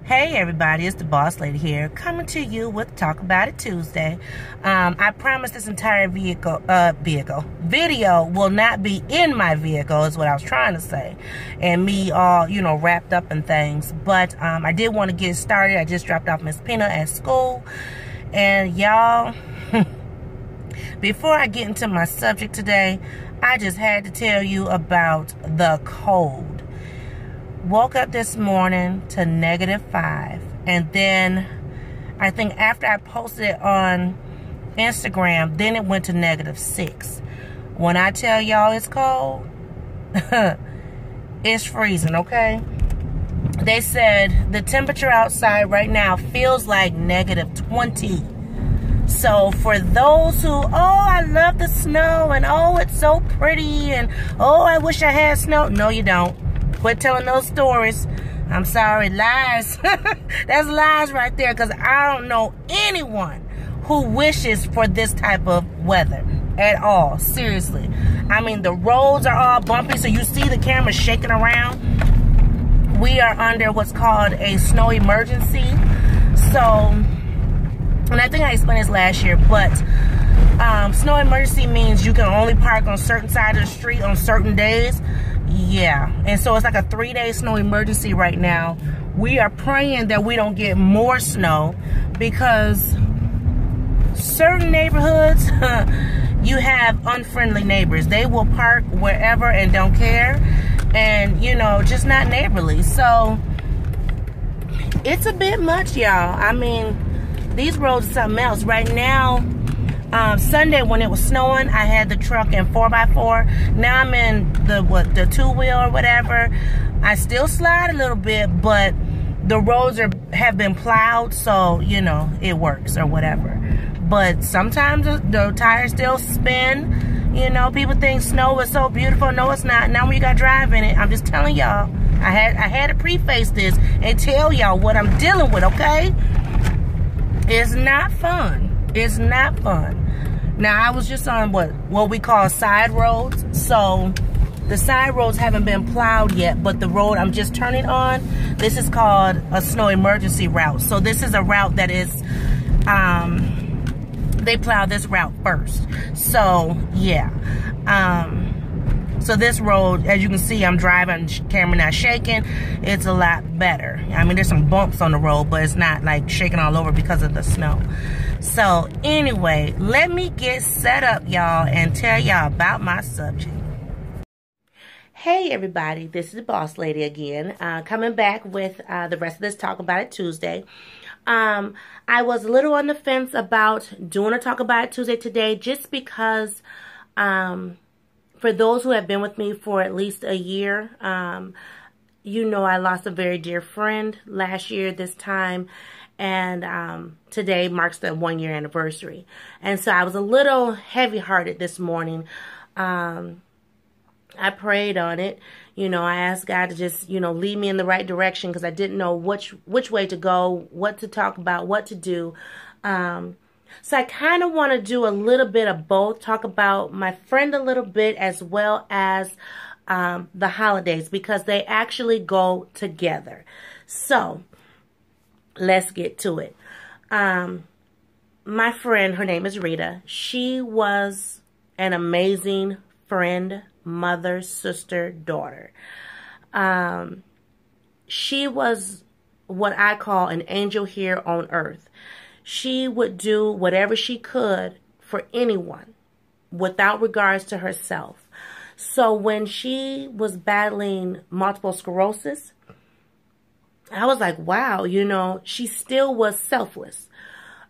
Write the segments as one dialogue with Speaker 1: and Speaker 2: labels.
Speaker 1: Hey everybody, it's the Boss Lady here, coming to you with Talk About It Tuesday. I promise this entire video will not be in my vehicle, is what I was trying to say. And me all, wrapped up in things. But I did want to get started. I just dropped off Miss Pina at school. And y'all, before I get into my subject today, I just had to tell you about the cold. Woke up this morning to -5, and then I think after I posted it on Instagram, then it went to -6. When I tell y'all it's cold, it's freezing, okay? They said the temperature outside right now feels like -20. So for those who, oh, I love the snow, and oh, it's so pretty, and oh, I wish I had snow. No, you don't. Quit telling those stories. I'm sorry, lies. That's lies right there, because I don't know anyone who wishes for this type of weather at all. Seriously. I mean, the roads are all bumpy, so you see the camera shaking around. We are under what's called a snow emergency. So, and I think I explained this last year, but snow emergency means you can only park on certain side of the street on certain days. Yeah, and so it's like a 3-day snow emergency right now. We are praying that we don't get more snow, because certain neighborhoods, you have unfriendly neighbors. They will park wherever and don't care, and just not neighborly. So it's a bit much, y'all. I mean, these roads are something else right now. Sunday when it was snowing, I had the truck in 4x4. Now I'm in the two-wheel or whatever. I still slide a little bit, but the roads have been plowed, so it works or whatever. But sometimes the tires still spin. People think snow is so beautiful. No, it's not. Now when you got to drive in it, I'm just telling y'all. I had to preface this and tell y'all what I'm dealing with, okay? It's not fun. It's not fun. Now, I was just on what we call side roads. So, the side roads haven't been plowed yet, but the road I'm just turning on, this is called a snow emergency route. So, this is a route that is, they plow this route first. So, yeah. So, this road, as you can see, I'm driving, camera not shaking. It's a lot better. I mean, there's some bumps on the road, but it's not like shaking all over because of the snow. So anyway, let me get set up, y'all, and tell y'all about my subject. Hey everybody, this is the Boss Lady again, coming back with the rest of this Talk About It Tuesday. I was a little on the fence about doing a Talk About It Tuesday today, just because for those who have been with me for at least a year, I lost a very dear friend last year this time. And today marks the 1-year anniversary. And so I was a little heavy-hearted this morning. I prayed on it. I asked God to just, lead me in the right direction, because I didn't know which way to go, what to talk about, what to do. So I kind of want to do a little bit of both, talk about my friend a little bit, as well as the holidays, because they actually go together. So let's get to it. My friend, her name is Rita. She was an amazing friend, mother, sister, daughter. She was what I call an angel here on earth. She would do whatever she could for anyone without regards to herself. So when she was battling multiple sclerosis, I was like, wow, she still was selfless.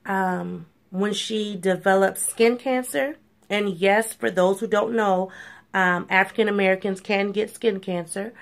Speaker 1: When she developed skin cancer, and yes, for those who don't know, African Americans can get skin cancer.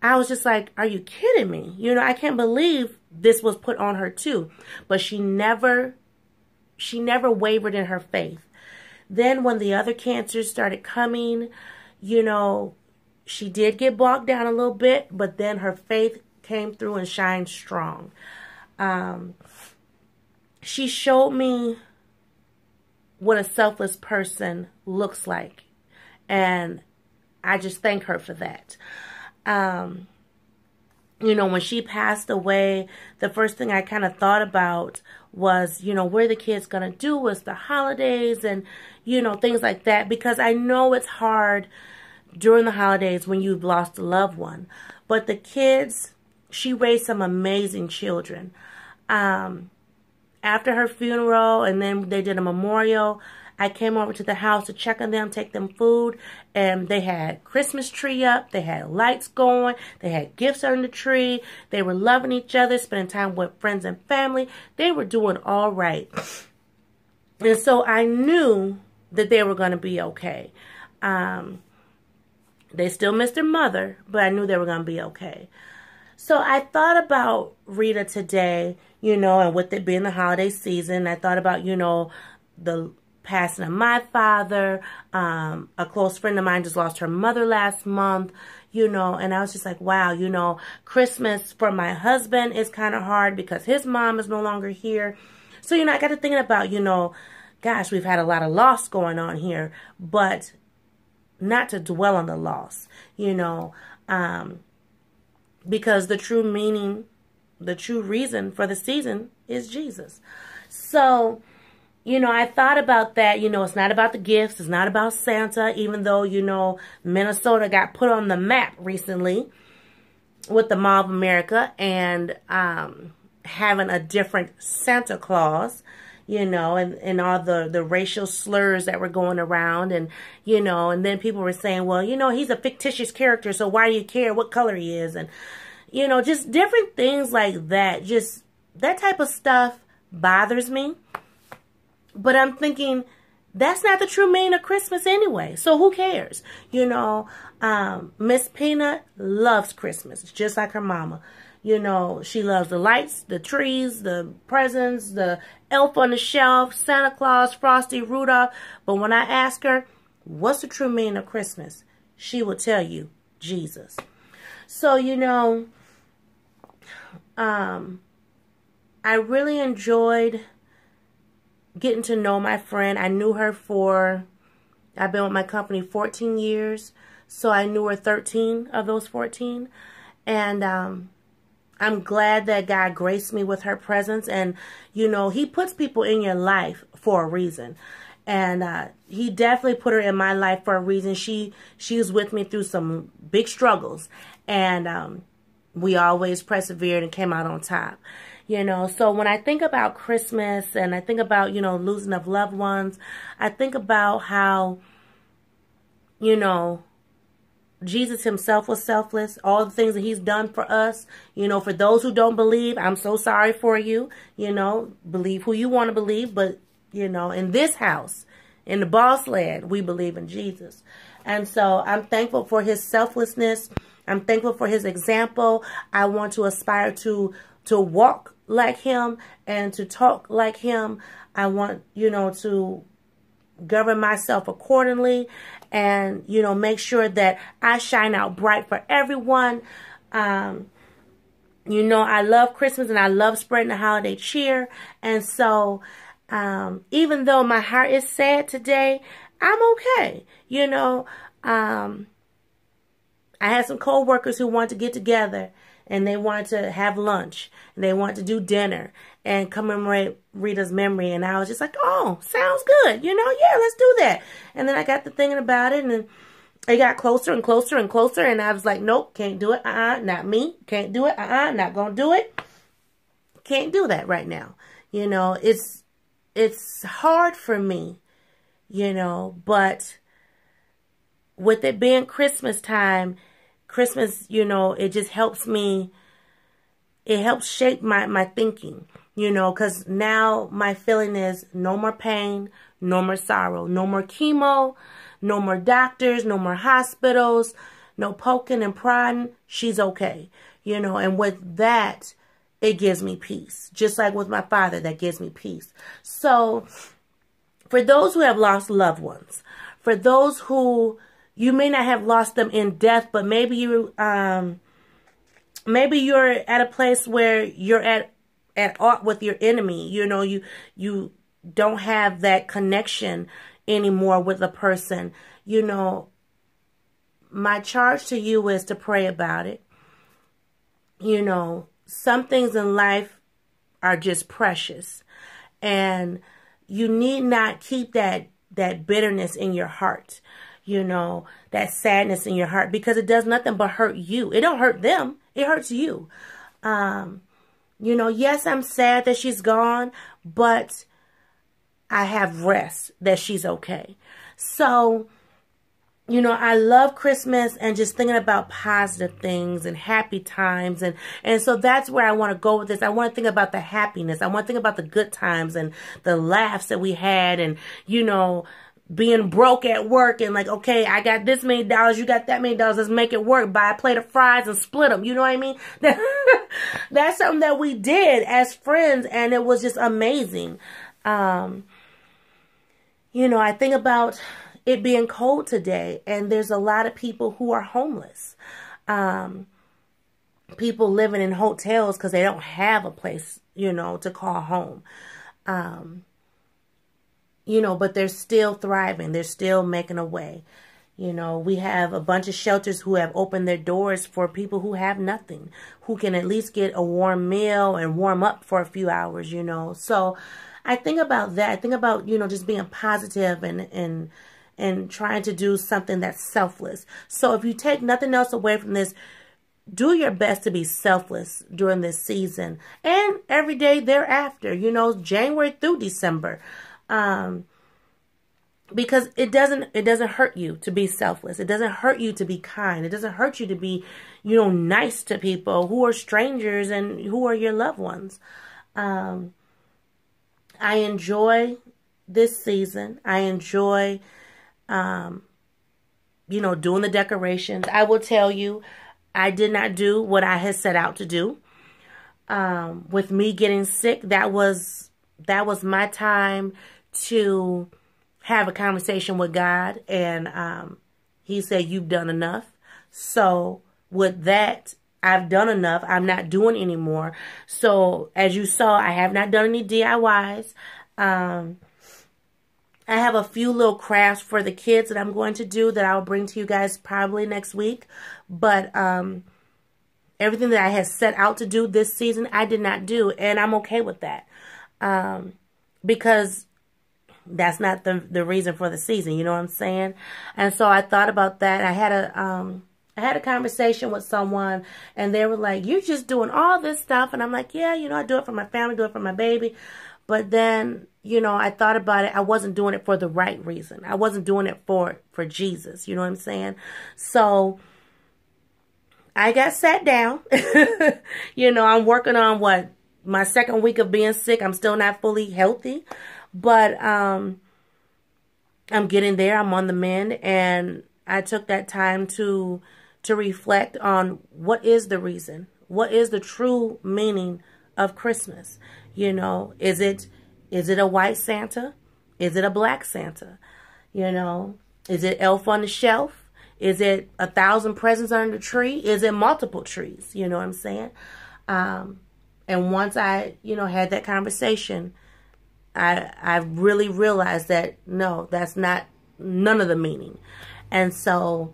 Speaker 1: I was just like, are you kidding me? I can't believe this was put on her too. But she never wavered in her faith. Then when the other cancers started coming, she did get bogged down a little bit, but then her faith came through and shined strong. She showed me what a selfless person looks like, and I just thank her for that. you know, when she passed away, the first thing I kind of thought about was, you know, where the kids going to do was the holidays and, you know, things like that. Because I know it's hard during the holidays when you've lost a loved one. But the kids, she raised some amazing children. After her funeral, and then they did a memorial, I came over to the house to check on them, take them food, and they had Christmas tree up, they had lights going, they had gifts under the tree, they were loving each other, spending time with friends and family. They were doing all right. And so I knew that they were going to be okay. They still missed their mother, but I knew they were going to be okay. So I thought about Rita today, you know, and with it being the holiday season, I thought about, you know, the passing of my father. A close friend of mine just lost her mother last month, you know, and I was just like, wow, you know, Christmas for my husband is kind of hard because his mom is no longer here. So, you know, I got to thinking about, you know, gosh, we've had a lot of loss going on here, but not to dwell on the loss, you know, because the true meaning, the true reason for the season is Jesus. So, you know, I thought about that. You know, it's not about the gifts. It's not about Santa, even though, you know, Minnesota got put on the map recently with the Mall of America and having a different Santa Claus, you know, and all the racial slurs that were going around. And, you know, and then people were saying, well, you know, he's a fictitious character, so why do you care what color he is? And, you know, just different things like that. Just that type of stuff bothers me. But I'm thinking, that's not the true meaning of Christmas anyway. So who cares? You know, Miss Peanut loves Christmas, just like her mama. You know, she loves the lights, the trees, the presents, the elf on the shelf, Santa Claus, Frosty, Rudolph. But when I ask her, what's the true meaning of Christmas? She will tell you, Jesus. So, you know, I really enjoyed getting to know my friend. I knew her I've been with my company 14 years. So I knew her 13 of those 14. And I'm glad that God graced me with her presence. And, you know, he puts people in your life for a reason. And he definitely put her in my life for a reason. She was with me through some big struggles. And we always persevered and came out on top. You know, so when I think about Christmas and I think about, you know, losing of loved ones, I think about how, you know, Jesus himself was selfless. All the things that he's done for us. You know, for those who don't believe, I'm so sorry for you. You know, believe who you want to believe. But, you know, in this house, in the boss land, we believe in Jesus. And so I'm thankful for his selflessness. I'm thankful for his example. I want to aspire to walk like him and to talk like him. I want, you know, to govern myself accordingly and, you know, make sure that I shine out bright for everyone. You know, I love Christmas and I love spreading the holiday cheer. And so, even though my heart is sad today, I'm okay. You know, I had some co-workers who want to get together and they wanted to have lunch and they wanted to do dinner and commemorate Rita's memory. And I was just like, oh, sounds good. You know, yeah, let's do that. And then I got to thinking about it and it got closer and closer and closer. And I was like, nope, can't do it. Not me. Can't do it. Not going to do it. Can't do that right now. You know, it's hard for me, you know, but with it being Christmas time, Christmas, you know, it just helps me, it helps shape my thinking, you know, because now my feeling is no more pain, no more sorrow, no more chemo, no more doctors, no more hospitals, no poking and prodding. She's okay, you know, and with that, it gives me peace. Just like with my father, that gives me peace. So for those who have lost loved ones, for those who you may not have lost them in death, but maybe you're at a place where you're at odds with your enemy. You know, you don't have that connection anymore with a person. You know, my charge to you is to pray about it. you know, some things in life are just precious, and you need not keep that bitterness in your heart, you know, that sadness in your heart, because it does nothing but hurt you. It don't hurt them. It hurts you. You know, yes, I'm sad that she's gone, but I have rest that she's okay. So, you know, I love Christmas and just thinking about positive things and happy times. And so that's where I want to go with this. I want to think about the happiness. I want to think about the good times and the laughs that we had, and, you know, being broke at work and like, okay, I got this many dollars, you got that many dollars, let's make it work. Buy a plate of fries and split them. You know what I mean? That's something that we did as friends, and it was just amazing. You know, I think about it being cold today, and there's a lot of people who are homeless. People living in hotels because they don't have a place, you know, to call home. You know, but they're still thriving. They're still making a way. You know, we have a bunch of shelters who have opened their doors for people who have nothing, who can at least get a warm meal and warm up for a few hours, you know. So I think about that. I think about, you know, just being positive and trying to do something that's selfless. So if you take nothing else away from this, do your best to be selfless during this season and every day thereafter, you know, January through December. Because it doesn't hurt you to be selfless. It doesn't hurt you to be kind. It doesn't hurt you to be, you know, nice to people who are strangers and who are your loved ones. I enjoy this season. I enjoy, you know, doing the decorations. I will tell you, I did not do what I had set out to do. With me getting sick, that was my time to have a conversation with God, and he said, you've done enough. So with that, I've done enough. I'm not doing anymore. So as you saw, I have not done any DIYs. I have a few little crafts for the kids that I'm going to do that I'll bring to you guys probably next week. But everything that I had set out to do this season, I did not do, and I'm okay with that. Because that's not the reason for the season, you know what I'm saying? And so I thought about that. I had a conversation with someone, and they were like, you're just doing all this stuff. And I'm like, yeah, you know, I do it for my family, do it for my baby. But then, you know, I thought about it. I wasn't doing it for the right reason. I wasn't doing it for Jesus. You know what I'm saying? So I got sat down. You know, I'm working on my second week of being sick. I'm still not fully healthy, but I'm getting there. I'm on the mend, and I took that time to reflect on what is the reason, what is the true meaning of Christmas. You know, is it a white Santa? Is it a black Santa? You know, is it elf on the shelf? Is it 1,000 presents under the tree? Is it multiple trees? You know what I'm saying? And once I, you know, had that conversation, I really realized that, no, that's not none of the meaning. And so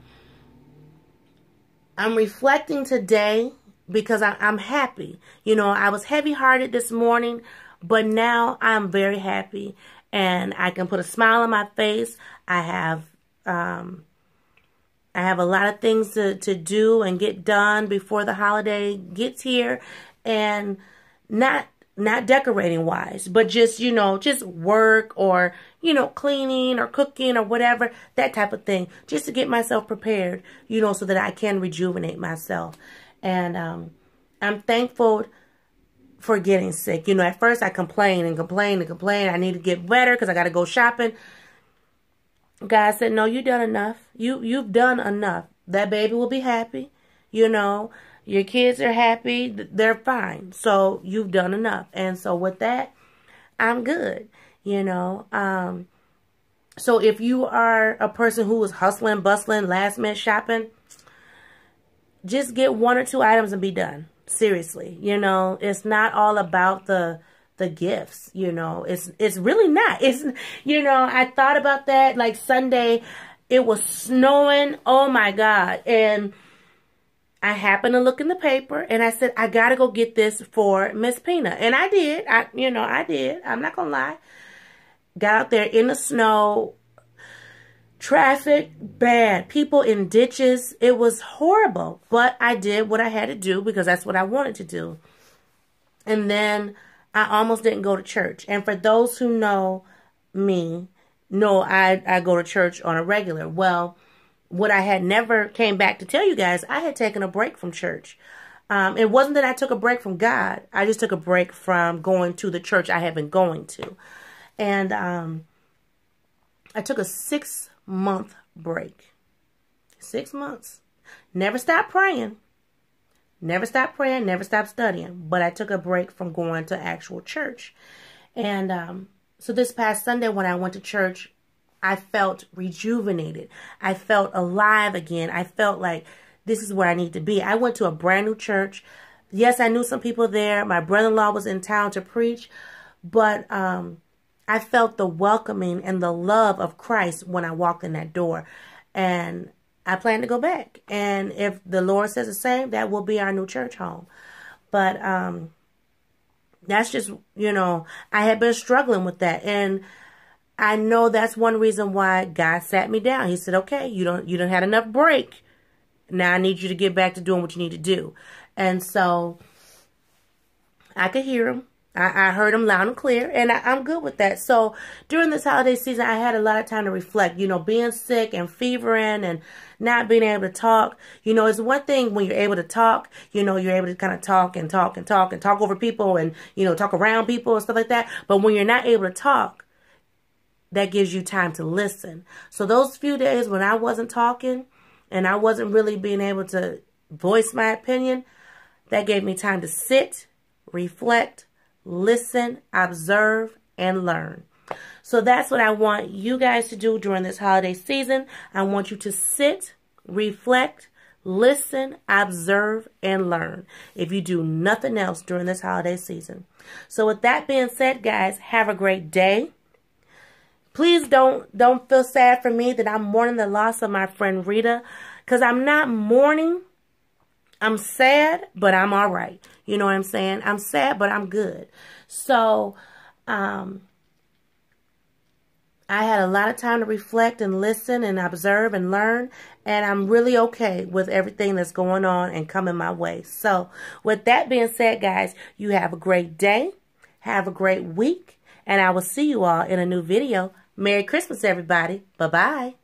Speaker 1: I'm reflecting today because I'm happy. You know, I was heavy-hearted this morning, but now I'm very happy. And I can put a smile on my face. I have a lot of things to do and get done before the holiday gets here. And not decorating wise, but just, you know, just work or, you know, cleaning or cooking or whatever, that type of thing, just to get myself prepared, you know, so that I can rejuvenate myself. And I'm thankful for getting sick. You know, at first I complained and complained and complained. I need to get better because I got to go shopping. God said, no, you've done enough. You've done enough. That baby will be happy, you know. Your kids are happy. They're fine. So you've done enough. And so with that, I'm good. You know. So if you are a person who is hustling, bustling, last minute shopping, just get 1 or 2 items and be done. Seriously. You know, it's not all about the gifts. You know, it's really not. It's, you know, I thought about that. Like Sunday, it was snowing. Oh my God. And I happened to look in the paper and I said, I got to go get this for Miss Pina. And I did. I did. I'm not going to lie. Got out there in the snow. Traffic, bad. People in ditches. It was horrible. But I did what I had to do because that's what I wanted to do. And then I almost didn't go to church. And for those who know me, know I go to church on a regular. Well, what I had never came back to tell you guys, I had taken a break from church. It wasn't that I took a break from God. I just took a break from going to the church I had been going to. And I took a 6-month break. 6 months. Never stopped praying. Never stopped praying. Never stopped studying. But I took a break from going to actual church. And so this past Sunday when I went to church, I felt rejuvenated. I felt alive again. I felt like this is where I need to be. I went to a brand new church. Yes, I knew some people there. My brother-in-law was in town to preach. But I felt the welcoming and the love of Christ when I walked in that door. And I plan to go back. And if the Lord says the same, that will be our new church home. But that's just, I had been struggling with that. And I know that's one reason why God sat me down. He said, okay, you don't had enough break. Now I need you to get back to doing what you need to do. And so I could hear him. I heard him loud and clear, and I'm good with that. So during this holiday season, I had a lot of time to reflect. Being sick and fevering and not being able to talk. It's one thing when you're able to talk. You're able to kind of talk and talk and talk and talk over people and, talk around people and stuff like that. But when you're not able to talk, that gives you time to listen. So those few days when I wasn't talking and I wasn't really being able to voice my opinion, that gave me time to sit, reflect, listen, observe, and learn. So that's what I want you guys to do during this holiday season. I want you to sit, reflect, listen, observe, and learn. If you do nothing else during this holiday season. So with that being said, guys, have a great day. Please don't feel sad for me that I'm mourning the loss of my friend Rita. Because I'm not mourning. I'm sad, but I'm all right. You know what I'm saying? I'm sad, but I'm good. So, I had a lot of time to reflect and listen and observe and learn. And I'm really okay with everything that's going on and coming my way. So, with that being said, guys, you have a great day. Have a great week. And I will see you all in a new video. Merry Christmas, everybody. Bye-bye.